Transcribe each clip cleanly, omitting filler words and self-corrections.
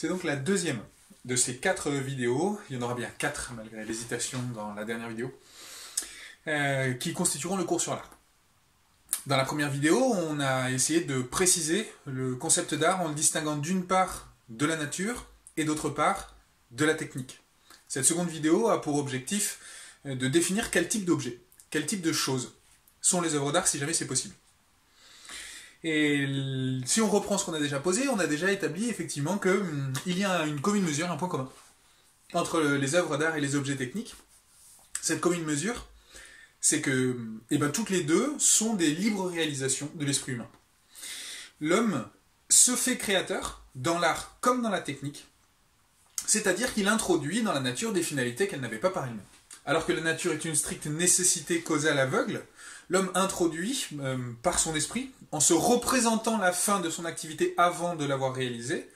C'est donc la deuxième de ces 4 vidéos, il y en aura bien 4 malgré l'hésitation dans la dernière vidéo, qui constitueront le cours sur l'art. Dans la première vidéo, on a essayé de préciser le concept d'art en le distinguant d'une part de la nature et d'autre part de la technique. Cette seconde vidéo a pour objectif de définir quel type d'objet, quel type de choses sont les œuvres d'art si jamais c'est possible. Et si on reprend ce qu'on a déjà posé, on a déjà établi effectivement qu'il y a une commune mesure, un point commun, entre les œuvres d'art et les objets techniques. Cette commune mesure, c'est que toutes les deux sont des libres réalisations de l'esprit humain. L'homme se fait créateur, dans l'art comme dans la technique, c'est-à-dire qu'il introduit dans la nature des finalités qu'elle n'avait pas par elle-même. Alors que la nature est une stricte nécessité causale aveugle, l'homme introduit par son esprit, en se représentant la fin de son activité avant de l'avoir réalisée,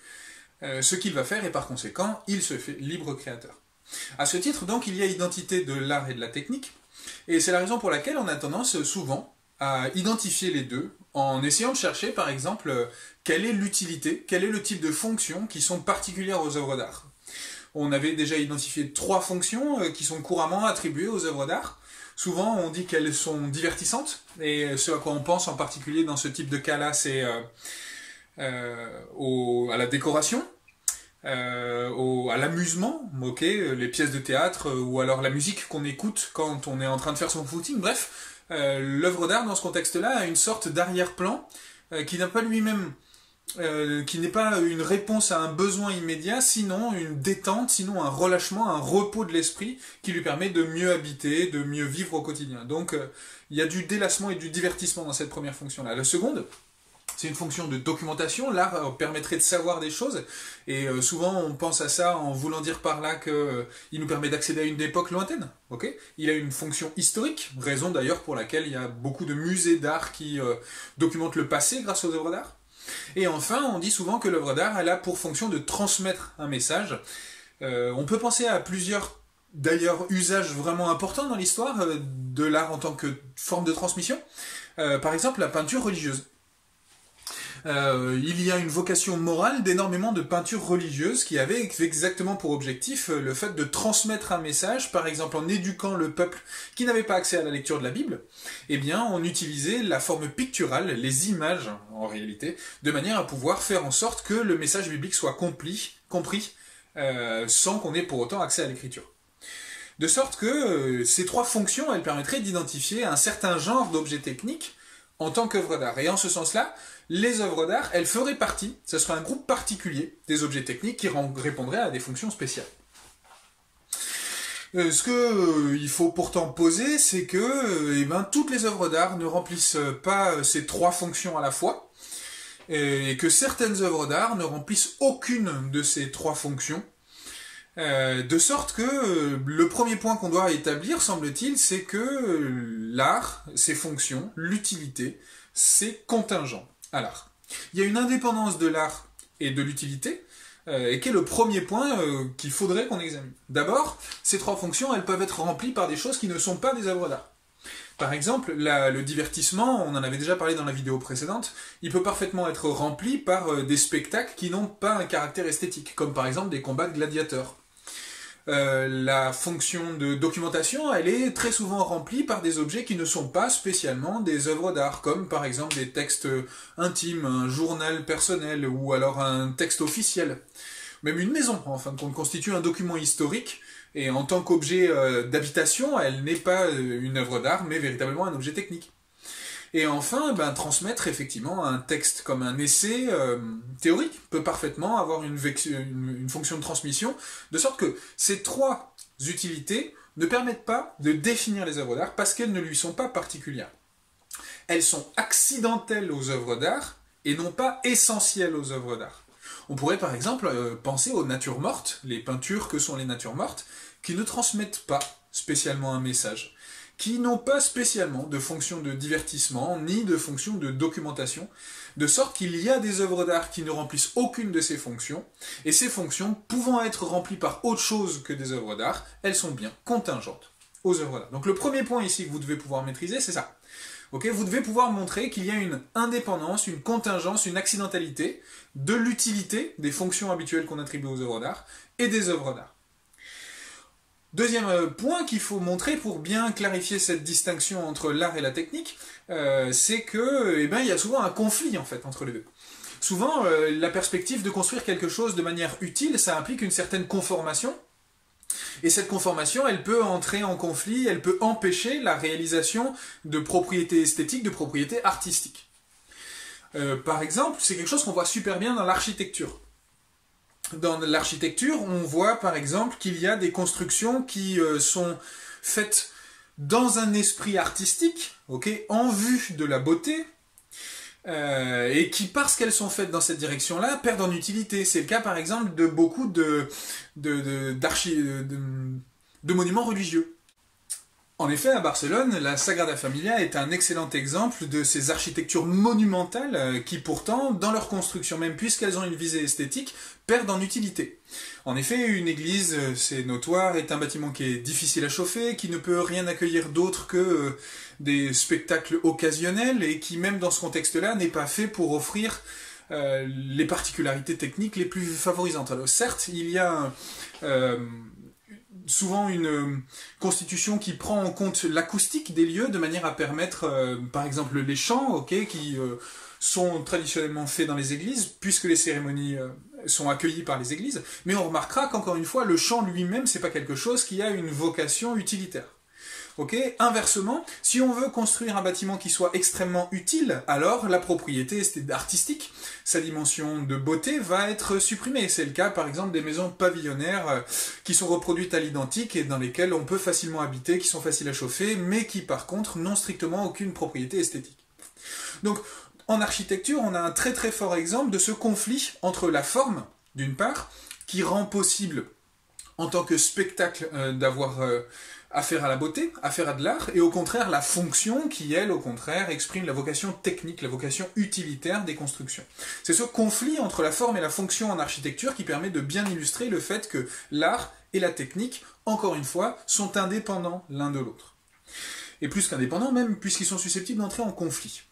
ce qu'il va faire et par conséquent, il se fait libre créateur. À ce titre, donc, il y a identité de l'art et de la technique, et c'est la raison pour laquelle on a tendance souvent à identifier les deux, en essayant de chercher, par exemple, quelle est l'utilité, quel est le type de fonctions qui sont particulières aux œuvres d'art. On avait déjà identifié 3 fonctions qui sont couramment attribuées aux œuvres d'art. Souvent, on dit qu'elles sont divertissantes, et ce à quoi on pense en particulier dans ce type de cas-là, c'est à la décoration, à l'amusement, les pièces de théâtre, ou alors la musique qu'on écoute quand on est en train de faire son footing. Bref, l'œuvre d'art, dans ce contexte-là, a une sorte d'arrière-plan qui n'a pas lui-même... qui n'est pas une réponse à un besoin immédiat, sinon une détente, sinon un relâchement, un repos de l'esprit qui lui permet de mieux habiter, de mieux vivre au quotidien. Donc il y a du délassement et du divertissement dans cette première fonction-là. La seconde, c'est une fonction de documentation. L'art permettrait de savoir des choses, et souvent on pense à ça en voulant dire par là qu'il nous permet d'accéder à une époque lointaine. Il a une fonction historique, raison d'ailleurs pour laquelle il y a beaucoup de musées d'art qui documentent le passé grâce aux œuvres d'art. Et enfin, on dit souvent que l'œuvre d'art elle a pour fonction de transmettre un message. On peut penser à plusieurs, d'ailleurs, usages vraiment importants dans l'histoire de l'art en tant que forme de transmission. Par exemple, la peinture religieuse. Il y a une vocation morale d'énormément de peintures religieuses qui avaient exactement pour objectif le fait de transmettre un message, par exemple en éduquant le peuple qui n'avait pas accès à la lecture de la Bible. Eh bien, on utilisait la forme picturale, les images en réalité, de manière à pouvoir faire en sorte que le message biblique soit compris sans qu'on ait pour autant accès à l'écriture. De sorte que ces 3 fonctions, elles permettraient d'identifier un certain genre d'objets techniques en tant qu'œuvre d'art. Et en ce sens-là, les œuvres d'art, elles feraient partie, ce serait un groupe particulier des objets techniques qui répondraient à des fonctions spéciales. Ce qu'il faut pourtant poser, c'est que toutes les œuvres d'art ne remplissent pas ces 3 fonctions à la fois, et que certaines œuvres d'art ne remplissent aucune de ces 3 fonctions, de sorte que le premier point qu'on doit établir, semble-t-il, c'est que l'art, ses fonctions, l'utilité, c'est contingent à l'art. Il y a une indépendance de l'art et de l'utilité, et qui est le premier point qu'il faudrait qu'on examine. D'abord, ces 3 fonctions, elles peuvent être remplies par des choses qui ne sont pas des œuvres d'art. Par exemple, le divertissement, on en avait déjà parlé dans la vidéo précédente, il peut parfaitement être rempli par des spectacles qui n'ont pas un caractère esthétique, comme par exemple des combats de gladiateurs. La fonction de documentation, elle est très souvent remplie par des objets qui ne sont pas spécialement des œuvres d'art, comme par exemple des textes intimes, un journal personnel, ou alors un texte officiel. Même une maison, en fin de compte, constitue un document historique, et en tant qu'objet d'habitation, elle n'est pas une œuvre d'art, mais véritablement un objet technique. Et enfin, transmettre effectivement un texte comme un essai théorique peut parfaitement avoir une fonction de transmission, de sorte que ces 3 utilités ne permettent pas de définir les œuvres d'art parce qu'elles ne lui sont pas particulières. Elles sont accidentelles aux œuvres d'art et non pas essentielles aux œuvres d'art. On pourrait par exemple penser aux natures mortes, les peintures que sont les natures mortes, qui ne transmettent pas spécialement un message, qui n'ont pas spécialement de fonction de divertissement, ni de fonction de documentation, de sorte qu'il y a des œuvres d'art qui ne remplissent aucune de ces fonctions, et ces fonctions, pouvant être remplies par autre chose que des œuvres d'art, elles sont bien contingentes aux œuvres d'art. Donc le premier point ici que vous devez pouvoir maîtriser, c'est ça. Ok, vous devez pouvoir montrer qu'il y a une indépendance, une contingence, une accidentalité de l'utilité des fonctions habituelles qu'on attribue aux œuvres d'art et des œuvres d'art. Deuxième point qu'il faut montrer pour bien clarifier cette distinction entre l'art et la technique, c'est que, il y a souvent un conflit en fait entre les deux. Souvent, la perspective de construire quelque chose de manière utile, ça implique une certaine conformation. Et cette conformation, elle peut entrer en conflit, elle peut empêcher la réalisation de propriétés esthétiques, de propriétés artistiques. Par exemple, c'est quelque chose qu'on voit super bien dans l'architecture. Dans l'architecture, on voit par exemple qu'il y a des constructions qui sont faites dans un esprit artistique, okay, en vue de la beauté, et qui, parce qu'elles sont faites dans cette direction-là, perdent en utilité. C'est le cas par exemple de beaucoup de monuments religieux. En effet, à Barcelone, la Sagrada Familia est un excellent exemple de ces architectures monumentales qui pourtant, dans leur construction même, puisqu'elles ont une visée esthétique, perdent en utilité. En effet, une église, c'est notoire, est un bâtiment qui est difficile à chauffer, qui ne peut rien accueillir d'autre que des spectacles occasionnels et qui, même dans ce contexte-là, n'est pas fait pour offrir les particularités techniques les plus favorisantes. Alors certes, il y a souvent une constitution qui prend en compte l'acoustique des lieux de manière à permettre, par exemple, les chants, okay, qui sont traditionnellement faits dans les églises, puisque les cérémonies sont accueillies par les églises, mais on remarquera qu'encore une fois, le chant lui-même, c'est pas quelque chose qui a une vocation utilitaire. Okay. Inversement, si on veut construire un bâtiment qui soit extrêmement utile, alors la propriété artistique, sa dimension de beauté va être supprimée. C'est le cas par exemple des maisons pavillonnaires qui sont reproduites à l'identique et dans lesquelles on peut facilement habiter, qui sont faciles à chauffer, mais qui par contre n'ont strictement aucune propriété esthétique. Donc en architecture, on a un très très fort exemple de ce conflit entre la forme, d'une part, qui rend possible en tant que spectacle d'avoir affaire à la beauté, affaire à de l'art, et au contraire la fonction qui, elle, au contraire, exprime la vocation technique, la vocation utilitaire des constructions. C'est ce conflit entre la forme et la fonction en architecture qui permet de bien illustrer le fait que l'art et la technique, encore une fois, sont indépendants l'un de l'autre. Et plus qu'indépendants même, puisqu'ils sont susceptibles d'entrer en conflit.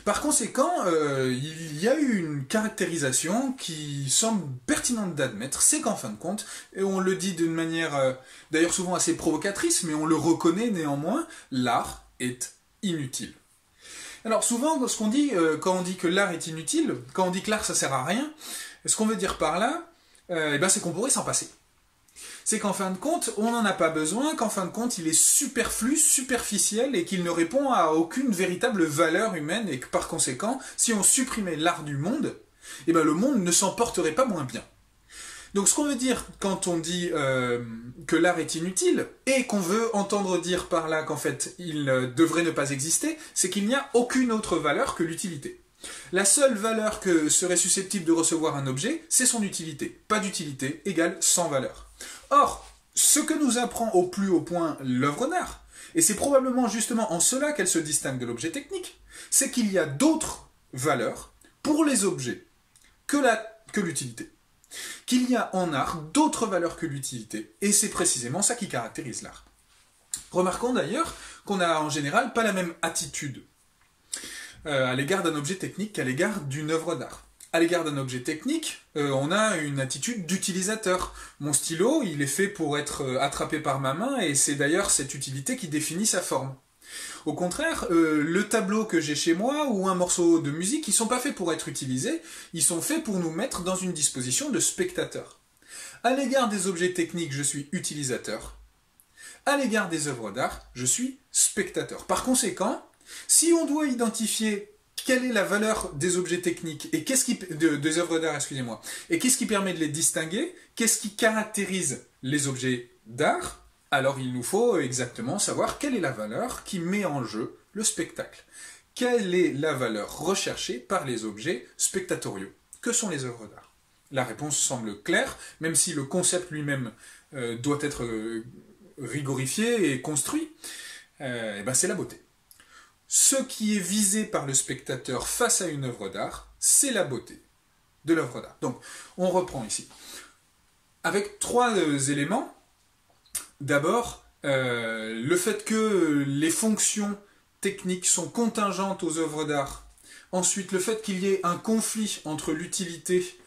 Par conséquent, il y a eu une caractérisation qui semble pertinente d'admettre, c'est qu'en fin de compte, et on le dit d'une manière d'ailleurs souvent assez provocatrice, mais on le reconnaît néanmoins, l'art est inutile. Alors souvent, ce qu'on dit quand on dit que l'art est inutile, quand on dit que l'art ça sert à rien, ce qu'on veut dire par là, c'est qu'on pourrait s'en passer. C'est qu'en fin de compte, on n'en a pas besoin, qu'en fin de compte, il est superflu, superficiel, et qu'il ne répond à aucune véritable valeur humaine, et que par conséquent, si on supprimait l'art du monde, le monde ne s'en porterait pas moins bien. Donc ce qu'on veut dire quand on dit que l'art est inutile, et qu'on veut entendre dire par là qu'en fait, il devrait ne pas exister, c'est qu'il n'y a aucune autre valeur que l'utilité. La seule valeur que serait susceptible de recevoir un objet, c'est son utilité. Pas d'utilité égale sans valeur. Or, ce que nous apprend au plus haut point l'œuvre d'art, et c'est probablement justement en cela qu'elle se distingue de l'objet technique, c'est qu'il y a d'autres valeurs pour les objets que l'utilité. Qu'il y a en art d'autres valeurs que l'utilité, et c'est précisément ça qui caractérise l'art. Remarquons d'ailleurs qu'on n'a en général pas la même attitude à l'égard d'un objet technique qu'à l'égard d'une œuvre d'art. À l'égard d'un objet technique, on a une attitude d'utilisateur. Mon stylo, il est fait pour être attrapé par ma main, et c'est d'ailleurs cette utilité qui définit sa forme. Au contraire, le tableau que j'ai chez moi, ou un morceau de musique, ils ne sont pas faits pour être utilisés, ils sont faits pour nous mettre dans une disposition de spectateur. À l'égard des objets techniques, je suis utilisateur. À l'égard des œuvres d'art, je suis spectateur. Par conséquent, si on doit identifier quelle est la valeur des objets techniques et des œuvres d'art, excusez-moi, et qu'est-ce qui permet de les distinguer, qu'est-ce qui caractérise les objets d'art, alors il nous faut exactement savoir quelle est la valeur qui met en jeu le spectacle. Quelle est la valeur recherchée par les objets spectatoriaux? Que sont les œuvres d'art? La réponse semble claire, même si le concept lui-même doit être rigorifié et construit, c'est la beauté. Ce qui est visé par le spectateur face à une œuvre d'art, c'est la beauté de l'œuvre d'art. Donc, on reprend ici. Avec trois éléments. D'abord, le fait que les fonctions techniques sont contingentes aux œuvres d'art. Ensuite, le fait qu'il y ait un conflit entre l'utilité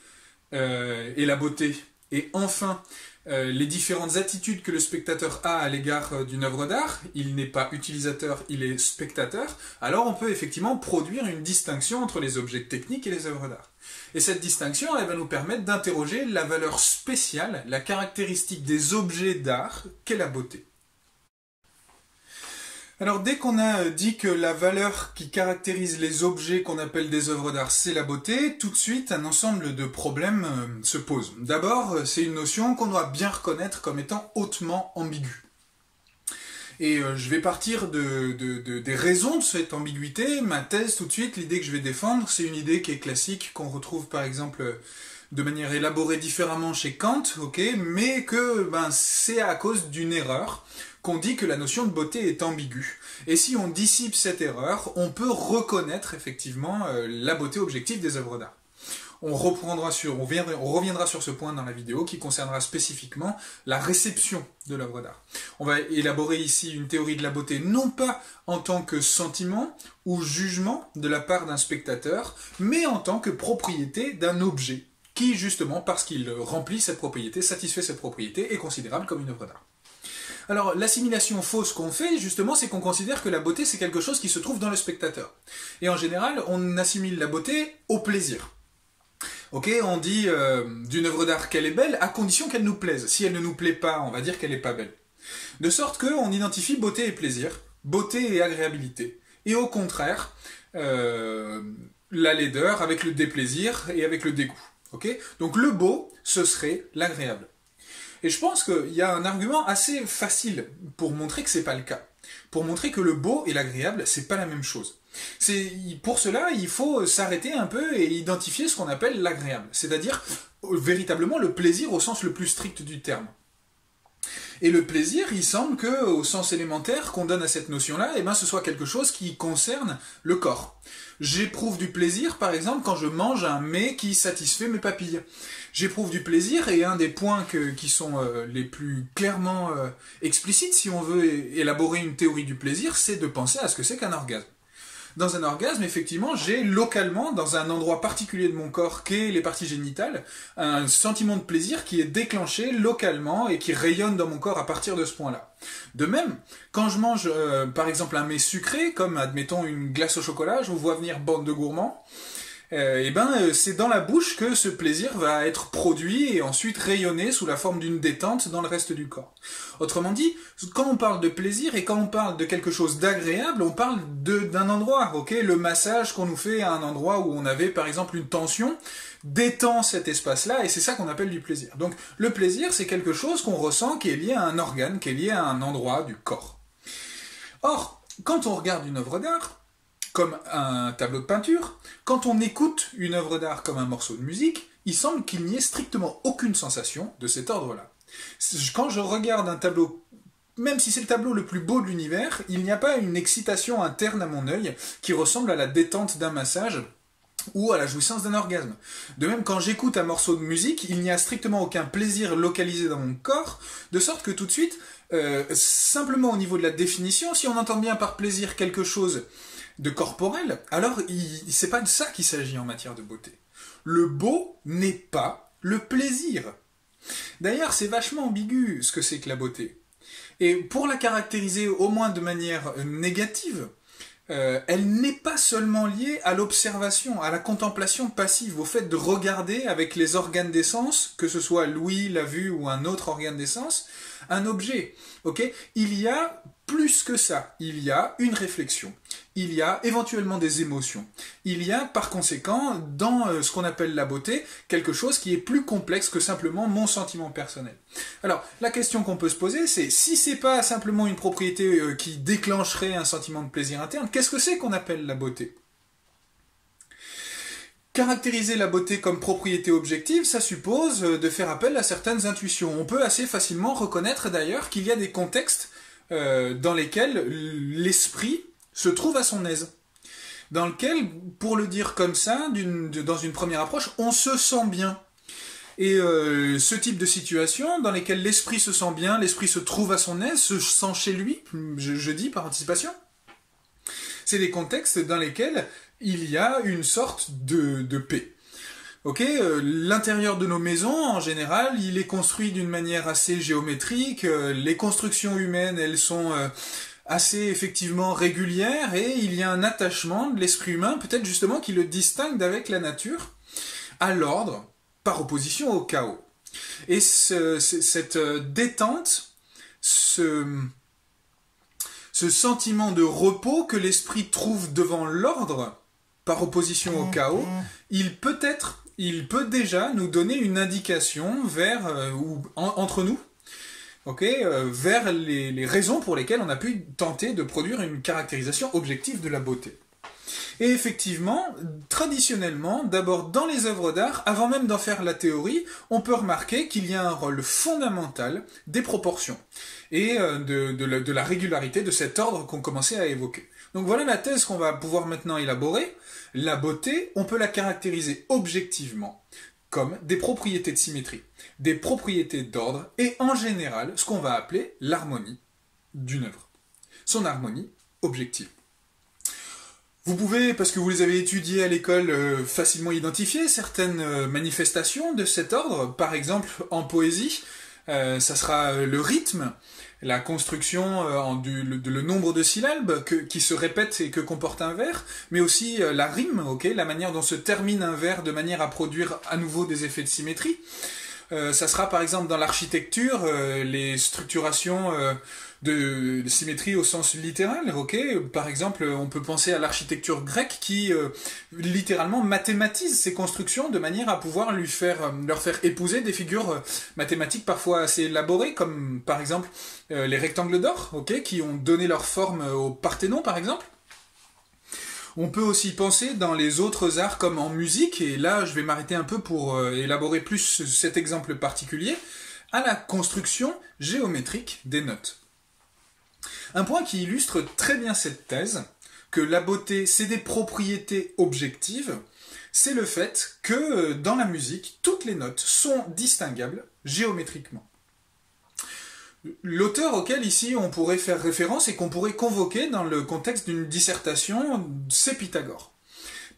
et la beauté. Et enfin, les différentes attitudes que le spectateur a à l'égard d'une œuvre d'art, il n'est pas utilisateur, il est spectateur, alors on peut effectivement produire une distinction entre les objets techniques et les œuvres d'art. Et cette distinction, elle va nous permettre d'interroger la valeur spéciale, la caractéristique des objets d'art qu'est la beauté. Alors dès qu'on a dit que la valeur qui caractérise les objets qu'on appelle des œuvres d'art, c'est la beauté, tout de suite un ensemble de problèmes se posent. D'abord, c'est une notion qu'on doit bien reconnaître comme étant hautement ambiguë. Et je vais partir des raisons de cette ambiguïté. Ma thèse, tout de suite, l'idée que je vais défendre, c'est une idée qui est classique, qu'on retrouve par exemple de manière élaborée différemment chez Kant, mais que c'est à cause d'une erreur qu'on dit que la notion de beauté est ambiguë. Et si on dissipe cette erreur, on peut reconnaître effectivement la beauté objective des œuvres d'art. On reviendra sur ce point dans la vidéo qui concernera spécifiquement la réception de l'œuvre d'art. On va élaborer ici une théorie de la beauté non pas en tant que sentiment ou jugement de la part d'un spectateur, mais en tant que propriété d'un objet qui, justement, parce qu'il remplit cette propriété, satisfait cette propriété, est considérable comme une œuvre d'art. Alors, l'assimilation fausse qu'on fait, justement, c'est qu'on considère que la beauté, c'est quelque chose qui se trouve dans le spectateur. Et en général, on assimile la beauté au plaisir. On dit d'une œuvre d'art qu'elle est belle, à condition qu'elle nous plaise. Si elle ne nous plaît pas, on va dire qu'elle n'est pas belle. De sorte qu'on identifie beauté et plaisir, beauté et agréabilité. Et au contraire, la laideur avec le déplaisir et avec le dégoût. Donc le beau, ce serait l'agréable. Et je pense qu'il y a un argument assez facile pour montrer que c'est pas le cas. Pour montrer que le beau et l'agréable, c'est pas la même chose. Pour cela, il faut s'arrêter un peu et identifier ce qu'on appelle l'agréable. C'est-à-dire véritablement le plaisir au sens le plus strict du terme. Et le plaisir, il semble que, au sens élémentaire qu'on donne à cette notion-là, ce soit quelque chose qui concerne le corps. J'éprouve du plaisir, par exemple, quand je mange un mets qui satisfait mes papilles. J'éprouve du plaisir, et un des points qui sont les plus clairement explicites, si on veut élaborer une théorie du plaisir, c'est de penser à ce que c'est qu'un orgasme. Dans un orgasme, effectivement, j'ai localement, dans un endroit particulier de mon corps, qu'est les parties génitales, un sentiment de plaisir qui est déclenché localement et qui rayonne dans mon corps à partir de ce point-là. De même, quand je mange, par exemple, un mets sucré, comme, admettons, une glace au chocolat, je vous vois venir bande de gourmands, c'est dans la bouche que ce plaisir va être produit et ensuite rayonné sous la forme d'une détente dans le reste du corps. Autrement dit, quand on parle de plaisir et quand on parle de quelque chose d'agréable, on parle d'un endroit, Le massage qu'on nous fait à un endroit où on avait par exemple une tension détend cet espace-là et c'est ça qu'on appelle du plaisir. Donc le plaisir, c'est quelque chose qu'on ressent qui est lié à un organe, qui est lié à un endroit du corps. Or, quand on regarde une œuvre d'art, comme un tableau de peinture, quand on écoute une œuvre d'art comme un morceau de musique, il semble qu'il n'y ait strictement aucune sensation de cet ordre-là. Quand je regarde un tableau, même si c'est le tableau le plus beau de l'univers, il n'y a pas une excitation interne à mon œil qui ressemble à la détente d'un massage ou à la jouissance d'un orgasme. De même, quand j'écoute un morceau de musique, il n'y a strictement aucun plaisir localisé dans mon corps, de sorte que tout de suite, simplement au niveau de la définition, si on entend bien par plaisir quelque chose de corporel, alors c'est pas de ça qu'il s'agit en matière de beauté. Le beau n'est pas le plaisir. D'ailleurs, c'est vachement ambigu ce que c'est que la beauté. Et pour la caractériser au moins de manière négative, elle n'est pas seulement liée à l'observation, à la contemplation passive, au fait de regarder avec les organes des sens, que ce soit l'ouïe, la vue ou un autre organe des sens, un objet. Il y a plus que ça. Il y a une réflexion. Il y a éventuellement des émotions. Il y a par conséquent, dans ce qu'on appelle la beauté, quelque chose qui est plus complexe que simplement mon sentiment personnel. Alors, la question qu'on peut se poser, c'est si c'est pas simplement une propriété qui déclencherait un sentiment de plaisir interne, qu'est-ce que c'est qu'on appelle la beauté ? Caractériser la beauté comme propriété objective, ça suppose de faire appel à certaines intuitions. On peut assez facilement reconnaître d'ailleurs qu'il y a des contextes dans lesquels l'esprit se trouve à son aise. Dans lequel, pour le dire comme ça, dans une première approche, on se sent bien. Et ce type de situation, dans lesquelles l'esprit se sent bien, l'esprit se trouve à son aise, se sent chez lui, je dis par anticipation, C'est des contextes dans lesquels il y a une sorte de paix. Ok, l'intérieur de nos maisons, en général, il est construit d'une manière assez géométrique. Les constructions humaines, elles sont assez effectivement régulières et il y a un attachement de l'esprit humain, peut-être justement qui le distingue d'avec la nature, à l'ordre, par opposition au chaos. Et cette détente, ce sentiment de repos que l'esprit trouve devant l'ordre, par opposition au chaos, il peut déjà nous donner une indication vers, entre nous, vers les raisons pour lesquelles on a pu tenter de produire une caractérisation objective de la beauté. Et effectivement, traditionnellement, d'abord dans les œuvres d'art, avant même d'en faire la théorie, on peut remarquer qu'il y a un rôle fondamental des proportions et de la régularité de cet ordre qu'on commençait à évoquer. Donc voilà la thèse qu'on va pouvoir maintenant élaborer. La beauté, on peut la caractériser objectivement comme des propriétés de symétrie, des propriétés d'ordre et en général ce qu'on va appeler l'harmonie d'une œuvre, son harmonie objective. Vous pouvez, parce que vous les avez étudiées à l'école, facilement identifier certaines manifestations de cet ordre. Par exemple, en poésie, ça sera le rythme, la construction, le nombre de syllabes qui se répètent et que comporte un vers, mais aussi la rime, la manière dont se termine un vers de manière à produire à nouveau des effets de symétrie. Ça sera par exemple dans l'architecture, les structurations de symétrie au sens littéral. Par exemple, on peut penser à l'architecture grecque qui littéralement mathématise ces constructions de manière à pouvoir leur faire épouser des figures mathématiques parfois assez élaborées, comme par exemple les rectangles d'or, qui ont donné leur forme au Parthénon par exemple. On peut aussi penser dans les autres arts comme en musique, et là je vais m'arrêter un peu pour élaborer plus cet exemple particulier, à la construction géométrique des notes. Un point qui illustre très bien cette thèse, que la beauté c'est des propriétés objectives, c'est le fait que dans la musique, toutes les notes sont distinguables géométriquement. L'auteur auquel ici on pourrait faire référence et qu'on pourrait convoquer dans le contexte d'une dissertation, c'est Pythagore.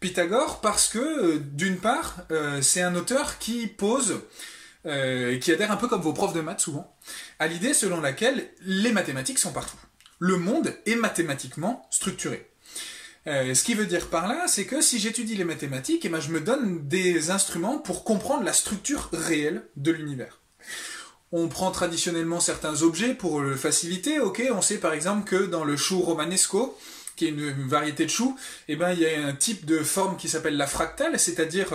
Pythagore parce que, d'une part, c'est un auteur qui pose, qui adhère un peu comme vos profs de maths souvent, à l'idée selon laquelle les mathématiques sont partout. Le monde est mathématiquement structuré. Ce qui veut dire par là, c'est que si j'étudie les mathématiques, je me donne des instruments pour comprendre la structure réelle de l'univers. On prend traditionnellement certains objets pour le faciliter. On sait par exemple que dans le chou romanesco, qui est une variété de chou, il y a un type de forme qui s'appelle la fractale, c'est-à-dire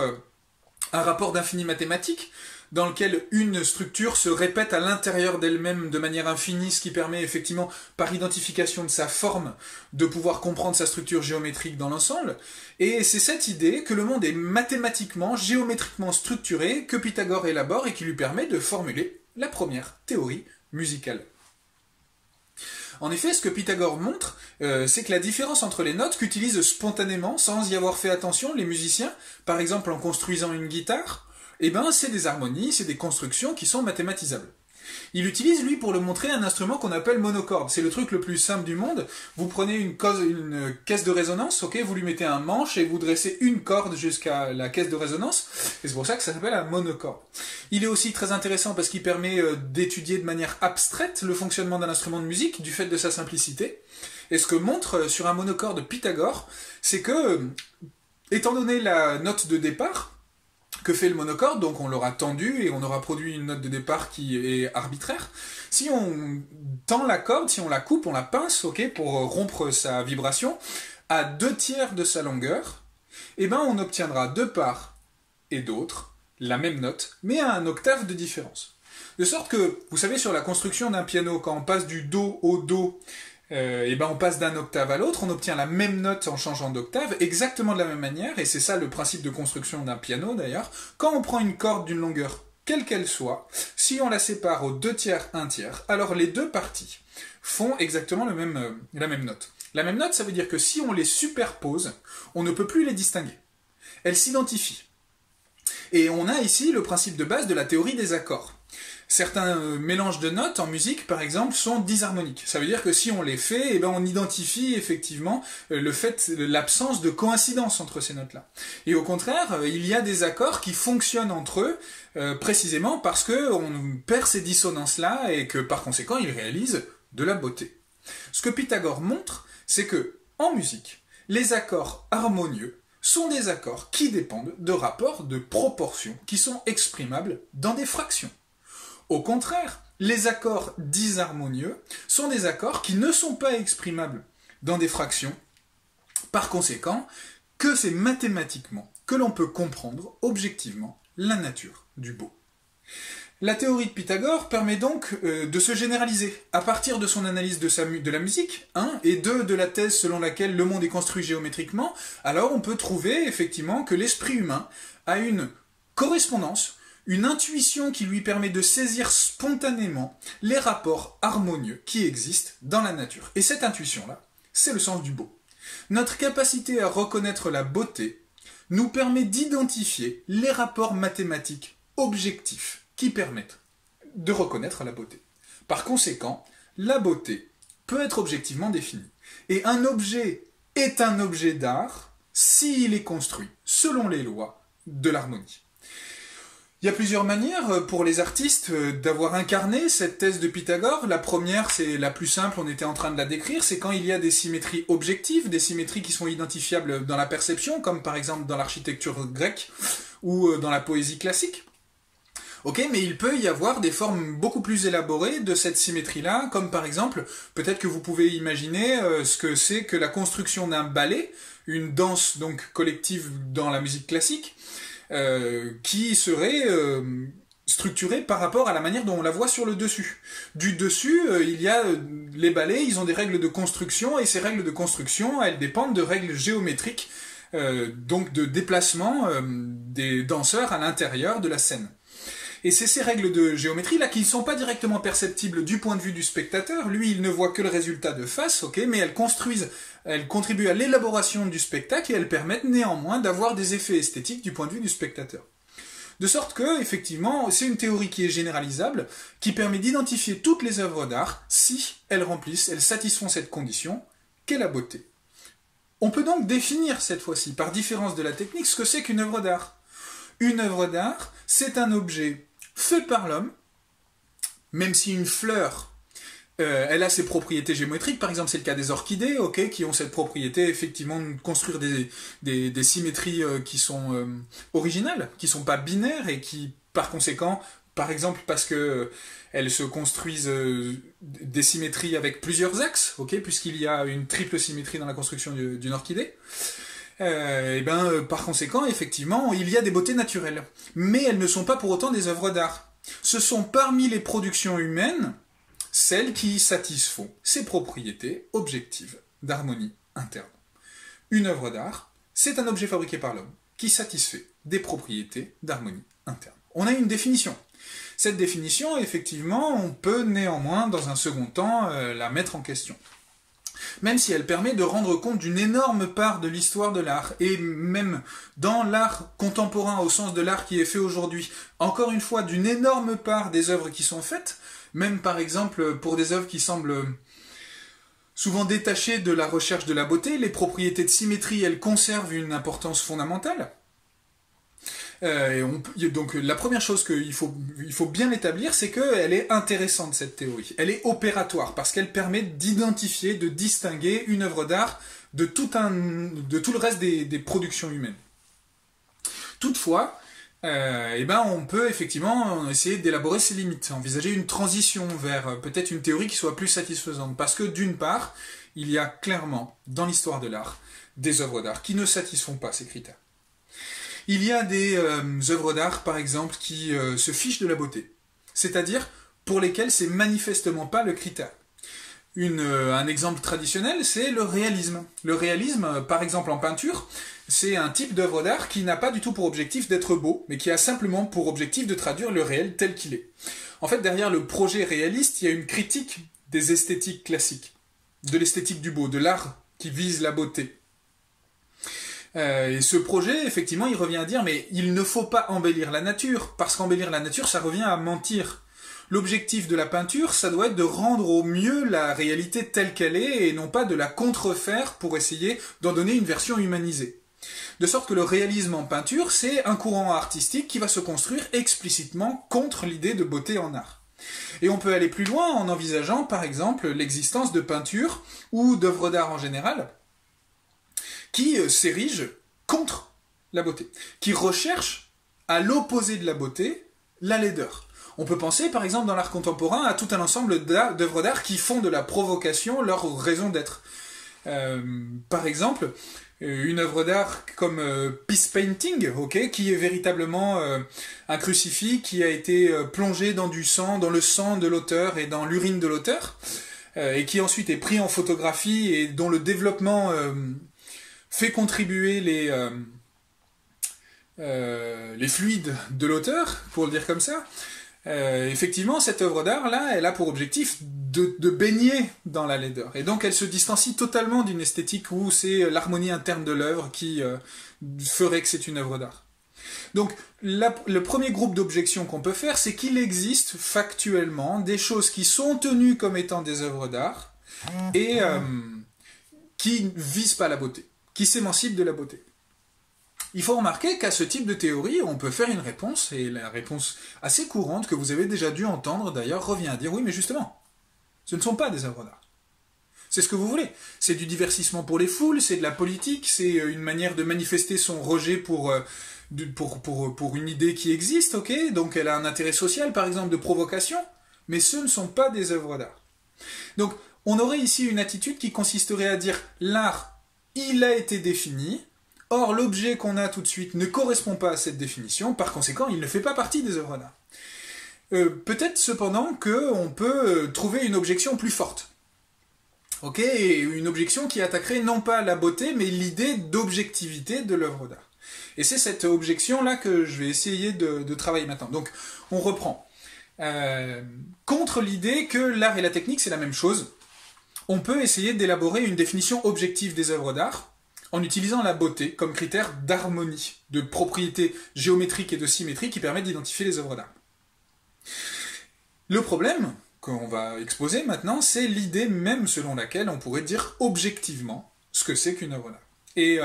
un rapport d'infini mathématique, dans lequel une structure se répète à l'intérieur d'elle-même de manière infinie, ce qui permet effectivement, par identification de sa forme, de pouvoir comprendre sa structure géométrique dans l'ensemble. Et c'est cette idée que le monde est mathématiquement, géométriquement structuré, que Pythagore élabore et qui lui permet de formuler la première théorie musicale. En effet, ce que Pythagore montre, c'est que la différence entre les notes qu'utilisent spontanément, sans y avoir fait attention, les musiciens, par exemple en construisant une guitare, c'est des harmonies, c'est des constructions qui sont mathématisables. Il utilise, lui, pour le montrer, un instrument qu'on appelle monocorde. C'est le truc le plus simple du monde. Vous prenez une caisse de résonance, vous lui mettez un manche et vous dressez une corde jusqu'à la caisse de résonance. Et c'est pour ça que ça s'appelle un monocorde. Il est aussi très intéressant parce qu'il permet d'étudier de manière abstraite le fonctionnement d'un instrument de musique du fait de sa simplicité. Et ce que montre sur un monocorde Pythagore, c'est que, étant donné la note de départ, que fait le monocorde, donc on l'aura tendu et on aura produit une note de départ qui est arbitraire. Si on tend la corde, si on la coupe, on la pince, pour rompre sa vibration, à 2/3 de sa longueur, on obtiendra de part et d'autre la même note, mais à un octave de différence. De sorte que, vous savez, sur la construction d'un piano, quand on passe du Do au Do, on passe d'un octave à l'autre, on obtient la même note en changeant d'octave, exactement de la même manière, et c'est ça le principe de construction d'un piano d'ailleurs. Quand on prend une corde d'une longueur quelle qu'elle soit, si on la sépare aux 2/3, 1/3, alors les deux parties font exactement la même note. La même note, ça veut dire que si on les superpose, on ne peut plus les distinguer. Elles s'identifient. Et on a ici le principe de base de la théorie des accords. Certains mélanges de notes en musique, par exemple, sont disharmoniques. Ça veut dire que si on les fait, eh ben on identifie effectivement l'absence de coïncidence entre ces notes-là. Et au contraire, il y a des accords qui fonctionnent entre eux précisément parce qu'on perd ces dissonances-là et que par conséquent, ils réalisent de la beauté. Ce que Pythagore montre, c'est que en musique, les accords harmonieux sont des accords qui dépendent de rapports de proportions qui sont exprimables dans des fractions. Au contraire, les accords disharmonieux sont des accords qui ne sont pas exprimables dans des fractions. Par conséquent, que c'est mathématiquement que l'on peut comprendre objectivement la nature du beau. La théorie de Pythagore permet donc de se généraliser à partir de son analyse de la musique, et de la thèse selon laquelle le monde est construit géométriquement. Alors on peut trouver effectivement que l'esprit humain a une correspondance, une intuition qui lui permet de saisir spontanément les rapports harmonieux qui existent dans la nature. Et cette intuition-là, c'est le sens du beau. Notre capacité à reconnaître la beauté nous permet d'identifier les rapports mathématiques objectifs qui permettent de reconnaître la beauté. Par conséquent, la beauté peut être objectivement définie. Et un objet est un objet d'art s'il est construit selon les lois de l'harmonie. Il y a plusieurs manières pour les artistes d'avoir incarné cette thèse de Pythagore. La première, c'est la plus simple, on était en train de la décrire, c'est quand il y a des symétries objectives, des symétries qui sont identifiables dans la perception, comme par exemple dans l'architecture grecque ou dans la poésie classique. Ok, mais il peut y avoir des formes beaucoup plus élaborées de cette symétrie-là, comme par exemple, peut-être que vous pouvez imaginer ce que c'est que la construction d'un ballet, une danse donc collective dans la musique classique, qui serait structurée par rapport à la manière dont on la voit sur le dessus. Du dessus, il y a les ballets, ils ont des règles de construction, et ces règles de construction, elles dépendent de règles géométriques, donc de déplacement des danseurs à l'intérieur de la scène. Et c'est ces règles de géométrie là qui ne sont pas directement perceptibles du point de vue du spectateur. Lui, il ne voit que le résultat de face, ok, mais elles contribuent à l'élaboration du spectacle et elles permettent néanmoins d'avoir des effets esthétiques du point de vue du spectateur. De sorte que, effectivement, c'est une théorie qui est généralisable, qui permet d'identifier toutes les œuvres d'art si elles satisfont cette condition, qu'est la beauté. On peut donc définir cette fois-ci, par différence de la technique, ce que c'est qu'une œuvre d'art. Une œuvre d'art, c'est un objet fait par l'homme, même si une fleur, elle a ses propriétés géométriques, par exemple c'est le cas des orchidées, ok, qui ont cette propriété effectivement de construire des symétries qui sont originales, qui ne sont pas binaires et qui par conséquent, par exemple parce que elles se construisent des symétries avec plusieurs axes, ok, puisqu'il y a une triple symétrie dans la construction d'une orchidée. Par conséquent, effectivement, il y a des beautés naturelles. Mais elles ne sont pas pour autant des œuvres d'art. Ce sont parmi les productions humaines celles qui satisfont ces propriétés objectives d'harmonie interne. Une œuvre d'art, c'est un objet fabriqué par l'homme qui satisfait des propriétés d'harmonie interne. On a une définition. Cette définition, effectivement, on peut néanmoins, dans un second temps, la mettre en question. Même si elle permet de rendre compte d'une énorme part de l'histoire de l'art, et même dans l'art contemporain au sens de l'art qui est fait aujourd'hui, encore une fois d'une énorme part des œuvres qui sont faites, même par exemple pour des œuvres qui semblent souvent détachées de la recherche de la beauté, les propriétés de symétrie, elles conservent une importance fondamentale. Donc la première chose qu'il faut bien établir, c'est qu'elle est intéressante cette théorie. Elle est opératoire parce qu'elle permet d'identifier, de distinguer une œuvre d'art de tout le reste des productions humaines. Toutefois, on peut effectivement essayer d'élaborer ses limites, envisager une transition vers peut-être une théorie qui soit plus satisfaisante. Parce que d'une part, il y a clairement dans l'histoire de l'art des œuvres d'art qui ne satisfont pas ces critères. Il y a des œuvres d'art, par exemple, qui se fichent de la beauté, c'est-à-dire pour lesquelles c'est manifestement pas le critère. Un exemple traditionnel, c'est le réalisme. Le réalisme, par exemple en peinture, c'est un type d'œuvre d'art qui n'a pas du tout pour objectif d'être beau, mais qui a simplement pour objectif de traduire le réel tel qu'il est. En fait, derrière le projet réaliste, il y a une critique des esthétiques classiques, de l'esthétique du beau, de l'art qui vise la beauté. Et ce projet, effectivement, il revient à dire, mais il ne faut pas embellir la nature, parce qu'embellir la nature, ça revient à mentir. L'objectif de la peinture, ça doit être de rendre au mieux la réalité telle qu'elle est et non pas de la contrefaire pour essayer d'en donner une version humanisée. De sorte que le réalisme en peinture, c'est un courant artistique qui va se construire explicitement contre l'idée de beauté en art. Et on peut aller plus loin en envisageant par exemple l'existence de peintures ou d'œuvres d'art en général qui s'érigent contre la beauté, qui recherchent à l'opposé de la beauté la laideur. On peut penser par exemple dans l'art contemporain à tout un ensemble d'œuvres d'art qui font de la provocation leur raison d'être. Par exemple, une œuvre d'art comme Peace Painting, qui est véritablement un crucifix qui a été plongé dans du sang, dans le sang de l'auteur et dans l'urine de l'auteur, et qui ensuite est pris en photographie et dont le développement fait contribuer les fluides de l'auteur, pour le dire comme ça. Effectivement, cette œuvre d'art-là, elle a pour objectif de baigner dans la laideur. Et donc, elle se distancie totalement d'une esthétique où c'est l'harmonie interne de l'œuvre qui ferait que c'est une œuvre d'art. Donc, le premier groupe d'objections qu'on peut faire, c'est qu'il existe factuellement des choses qui sont tenues comme étant des œuvres d'art et qui ne visent pas la beauté, qui s'émancipent de la beauté. Il faut remarquer qu'à ce type de théorie, on peut faire une réponse, et la réponse assez courante que vous avez déjà dû entendre d'ailleurs revient à dire oui, mais justement, ce ne sont pas des œuvres d'art. C'est ce que vous voulez. C'est du divertissement pour les foules, c'est de la politique, c'est une manière de manifester son rejet pour une idée qui existe, donc elle a un intérêt social, par exemple, de provocation, mais ce ne sont pas des œuvres d'art. Donc, on aurait ici une attitude qui consisterait à dire l'art, il a été défini. Or, l'objet qu'on a tout de suite ne correspond pas à cette définition, par conséquent, il ne fait pas partie des œuvres d'art. Peut-être cependant qu'on peut trouver une objection plus forte. Et une objection qui attaquerait non pas la beauté, mais l'idée d'objectivité de l'œuvre d'art. Et c'est cette objection-là que je vais essayer de travailler maintenant. Donc, on reprend. Contre l'idée que l'art et la technique, c'est la même chose, on peut essayer d'élaborer une définition objective des œuvres d'art, en utilisant la beauté comme critère d'harmonie, de propriété géométrique et de symétrie qui permettent d'identifier les œuvres d'art. Le problème qu'on va exposer maintenant, c'est l'idée même selon laquelle on pourrait dire objectivement ce que c'est qu'une œuvre d'art. Et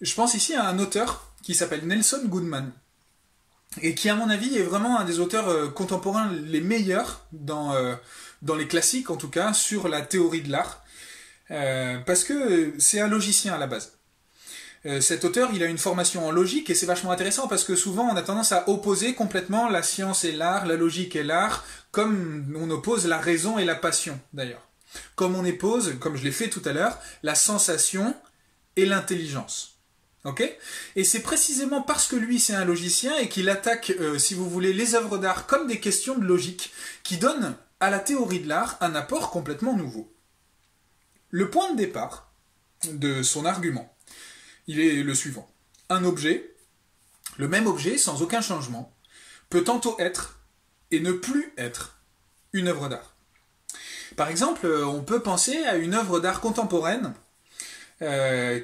je pense ici à un auteur qui s'appelle Nelson Goodman, et qui à mon avis est vraiment un des auteurs contemporains les meilleurs dans les classiques en tout cas, sur la théorie de l'art, parce que c'est un logicien à la base. Cet auteur, il a une formation en logique et c'est vachement intéressant parce que souvent on a tendance à opposer complètement la science et l'art, la logique et l'art, comme on oppose la raison et la passion d'ailleurs. Comme on oppose, comme je l'ai fait tout à l'heure, la sensation et l'intelligence. Et c'est précisément parce que lui c'est un logicien et qu'il attaque, si vous voulez, les œuvres d'art comme des questions de logique qui donnent à la théorie de l'art un apport complètement nouveau. Le point de départ de son argument, il est le suivant. Un objet, le même objet, sans aucun changement, peut tantôt être et ne plus être une œuvre d'art. Par exemple, on peut penser à une œuvre d'art contemporaine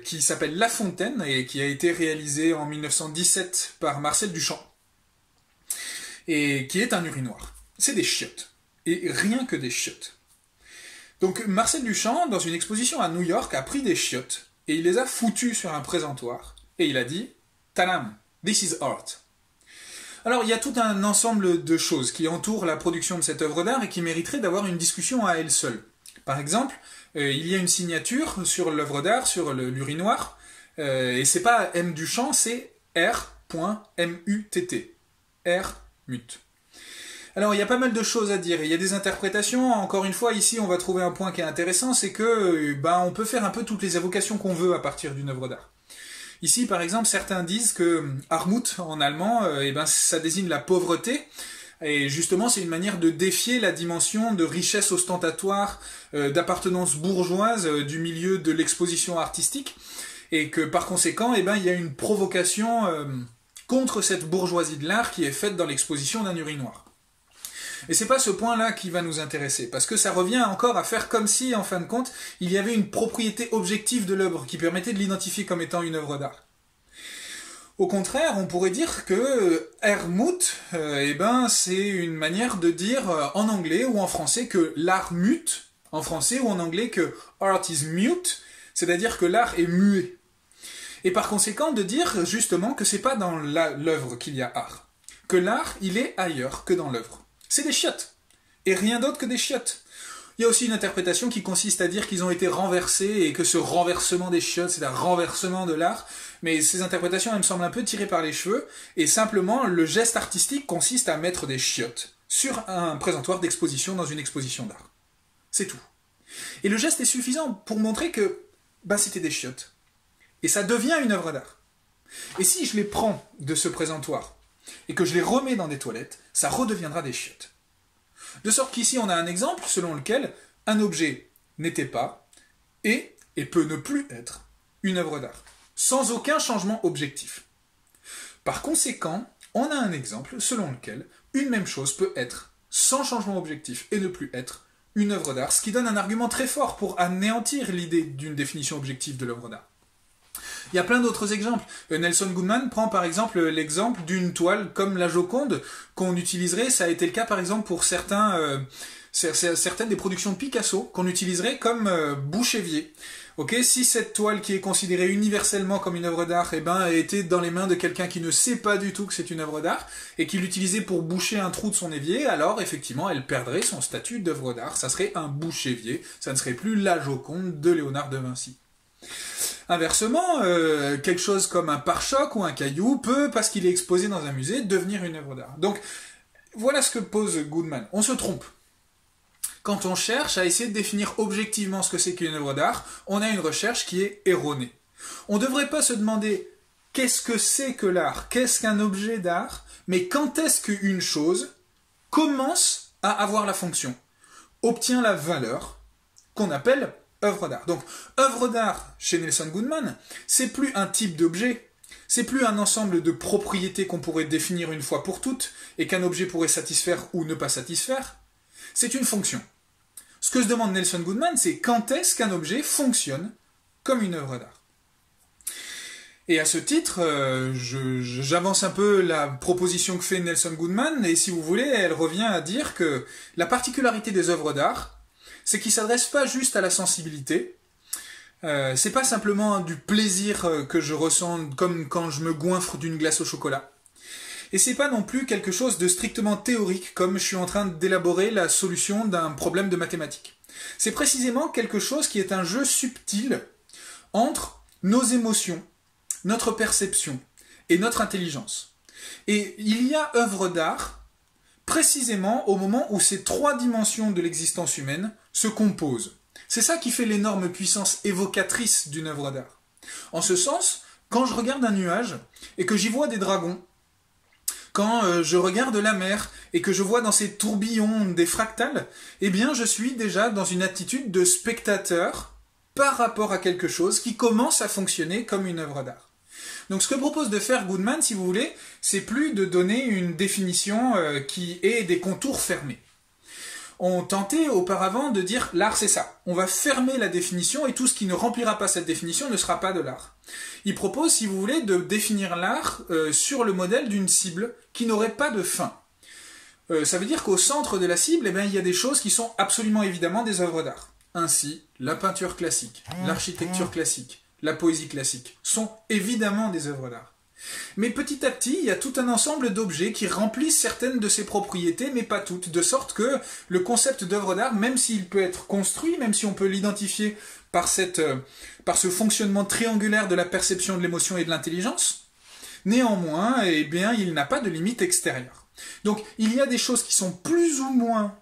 qui s'appelle La Fontaine et qui a été réalisée en 1917 par Marcel Duchamp et qui est un urinoir. C'est des chiottes, et rien que des chiottes. Donc Marcel Duchamp, dans une exposition à New York, a pris des chiottes et il les a foutus sur un présentoir et il a dit « Tadam, this is art ». Alors il y a tout un ensemble de choses qui entourent la production de cette œuvre d'art et qui mériteraient d'avoir une discussion à elle seule. Par exemple, il y a une signature sur l'œuvre d'art, sur l'urinoir, et c'est pas M Duchamp, c'est R.MUTT. R.MUT. Alors, il y a pas mal de choses à dire, il y a des interprétations, encore une fois, ici, on va trouver un point qui est intéressant, c'est que, on peut faire un peu toutes les évocations qu'on veut à partir d'une œuvre d'art. Ici, par exemple, certains disent que Armut, en allemand, ça désigne la pauvreté, et justement, c'est une manière de défier la dimension de richesse ostentatoire, d'appartenance bourgeoise du milieu de l'exposition artistique, et que, par conséquent, il y a une provocation contre cette bourgeoisie de l'art qui est faite dans l'exposition d'un urinoir. Et c'est pas ce point-là qui va nous intéresser, parce que ça revient encore à faire comme si, en fin de compte, il y avait une propriété objective de l'œuvre qui permettait de l'identifier comme étant une œuvre d'art. Au contraire, on pourrait dire que Hermout, c'est une manière de dire en anglais ou en français que l'art mute, en français ou en anglais que art is mute, c'est-à-dire que l'art est muet. Et par conséquent, de dire justement que c'est pas dans l'œuvre qu'il y a art, que l'art, il est ailleurs que dans l'œuvre. C'est des chiottes, et rien d'autre que des chiottes. Il y a aussi une interprétation qui consiste à dire qu'ils ont été renversés et que ce renversement des chiottes, c'est un renversement de l'art. Mais ces interprétations, elles me semblent un peu tirées par les cheveux. Et simplement, le geste artistique consiste à mettre des chiottes sur un présentoir d'exposition dans une exposition d'art. C'est tout. Et le geste est suffisant pour montrer que c'était des chiottes. Et ça devient une œuvre d'art. Et si je les prends de ce présentoir et que je les remets dans des toilettes, ça redeviendra des chiottes. De sorte qu'ici, on a un exemple selon lequel un objet n'était pas et peut ne plus être une œuvre d'art, sans aucun changement objectif. Par conséquent, on a un exemple selon lequel une même chose peut être sans changement objectif et ne plus être une œuvre d'art, ce qui donne un argument très fort pour anéantir l'idée d'une définition objective de l'œuvre d'art. Il y a plein d'autres exemples. Nelson Goodman prend par exemple l'exemple d'une toile comme la Joconde qu'on utiliserait, ça a été le cas par exemple pour certaines des productions de Picasso qu'on utiliserait comme bouche-évier. Si cette toile qui est considérée universellement comme une œuvre d'art était dans les mains de quelqu'un qui ne sait pas du tout que c'est une œuvre d'art et qui l'utilisait pour boucher un trou de son évier, alors effectivement elle perdrait son statut d'œuvre d'art, ça serait un bouche-évier, ça ne serait plus la Joconde de Léonard de Vinci. Inversement, quelque chose comme un pare-choc ou un caillou peut, parce qu'il est exposé dans un musée, devenir une œuvre d'art. Donc, voilà ce que pose Goodman. On se trompe. Quand on cherche à essayer de définir objectivement ce que c'est qu'une œuvre d'art, on a une recherche qui est erronée. On ne devrait pas se demander qu'est-ce que c'est que l'art, qu'est-ce qu'un objet d'art, mais quand est-ce qu'une chose commence à avoir la fonction, obtient la valeur qu'on appelle œuvre d'art. Donc, œuvre d'art, chez Nelson Goodman, c'est plus un type d'objet, c'est plus un ensemble de propriétés qu'on pourrait définir une fois pour toutes, et qu'un objet pourrait satisfaire ou ne pas satisfaire, c'est une fonction. Ce que se demande Nelson Goodman, c'est quand est-ce qu'un objet fonctionne comme une œuvre d'art. Et à ce titre, j'avance un peu la proposition que fait Nelson Goodman, et si vous voulez, elle revient à dire que la particularité des œuvres d'art, c'est qu'il ne s'adresse pas juste à la sensibilité. C'est pas simplement du plaisir que je ressens comme quand je me goinfre d'une glace au chocolat. Et c'est pas non plus quelque chose de strictement théorique, comme je suis en train d'élaborer la solution d'un problème de mathématiques. C'est précisément quelque chose qui est un jeu subtil entre nos émotions, notre perception et notre intelligence. Et il y a œuvre d'art précisément au moment où ces trois dimensions de l'existence humaine se composent. C'est ça qui fait l'énorme puissance évocatrice d'une œuvre d'art. En ce sens, quand je regarde un nuage et que j'y vois des dragons, quand je regarde la mer et que je vois dans ces tourbillons des fractales, eh bien je suis déjà dans une attitude de spectateur par rapport à quelque chose qui commence à fonctionner comme une œuvre d'art. Donc ce que propose de faire Goodman, si vous voulez, c'est plus de donner une définition qui ait des contours fermés. On tentait auparavant de dire l'art c'est ça. On va fermer la définition et tout ce qui ne remplira pas cette définition ne sera pas de l'art. Il propose, si vous voulez, de définir l'art sur le modèle d'une cible qui n'aurait pas de fin. Ça veut dire qu'au centre de la cible, il y a des choses qui sont absolument évidemment des œuvres d'art. Ainsi, la peinture classique, l'architecture classique, la poésie classique sont évidemment des œuvres d'art. Mais petit à petit, il y a tout un ensemble d'objets qui remplissent certaines de ces propriétés, mais pas toutes, de sorte que le concept d'œuvre d'art, même s'il peut être construit, même si on peut l'identifier par ce fonctionnement triangulaire de la perception de l'émotion et de l'intelligence, néanmoins, il n'a pas de limite extérieure. Donc, il y a des choses qui sont plus ou moins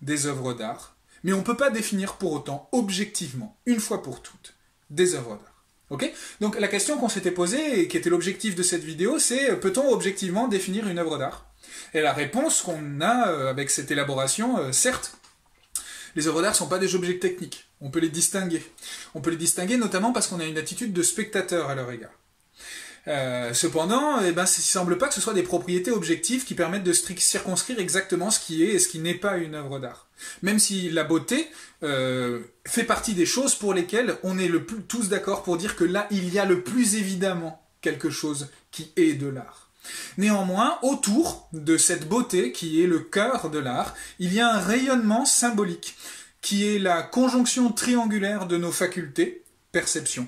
des œuvres d'art, mais on ne peut pas définir pour autant, objectivement, une fois pour toutes, des œuvres d'art. Okay ? Donc la question qu'on s'était posée, et qui était l'objectif de cette vidéo, c'est peut-on objectivement définir une œuvre d'art ? Et la réponse qu'on a avec cette élaboration, certes, les œuvres d'art ne sont pas des objets techniques, on peut les distinguer. On peut les distinguer notamment parce qu'on a une attitude de spectateur à leur égard. Cependant, il ne semble pas que ce soit des propriétés objectives qui permettent de circonscrire exactement ce qui est et ce qui n'est pas une œuvre d'art. Même si la beauté fait partie des choses pour lesquelles on est tous d'accord pour dire que là, il y a le plus évidemment quelque chose qui est de l'art. Néanmoins, autour de cette beauté qui est le cœur de l'art, il y a un rayonnement symbolique, qui est la conjonction triangulaire de nos facultés, perception,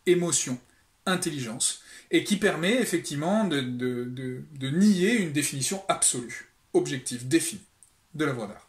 émotion, intelligence, et qui permet effectivement de nier une définition absolue, objective, définie de l'œuvre d'art.